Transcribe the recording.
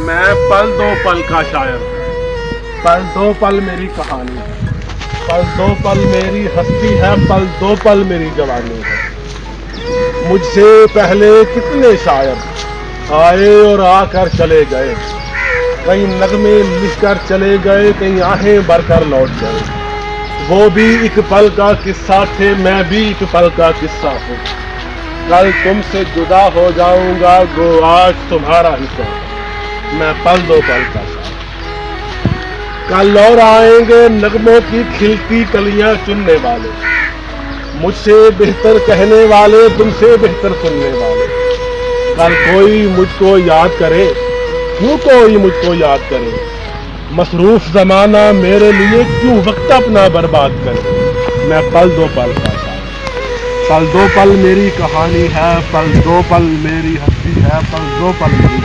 میں پل دو پل کا شاعر، پل دو پل میری کہانی ہے، پل دو پل میری ہستی ہے، پل دو پل میری جوانی ہے۔ مجھ سے پہلے کتنے شاعر آئے اور آ کر چلے گئے، کئی نغمے لکھ کر چلے گئے، کئی آہیں بھر کر لوٹ گئے۔ وہ بھی ایک پل کا قصہ تھے، میں بھی ایک پل کا قصہ ہوں۔ کل تم سے جدا ہو جاؤں گا، گو آج تمہارا ہی کون، میں پل دو پل کا شاعر۔ کل اور آئیں گے نغموں کی کھلتی کلیاں چننے والے، مجھ سے بہتر کہنے والے، تم سے بہتر سننے والے۔ کل کوئی مجھ کو یاد کرے، کیوں کوئی مجھ کو یاد کرے، مصروف زمانہ میرے لیے کیوں وقت اپنا برباد کرے، میں پل دو پل کا شاعر۔ پل دو پل میری کہانی ہے، پل دو پل میری ہستی ہے، پل دو پل میری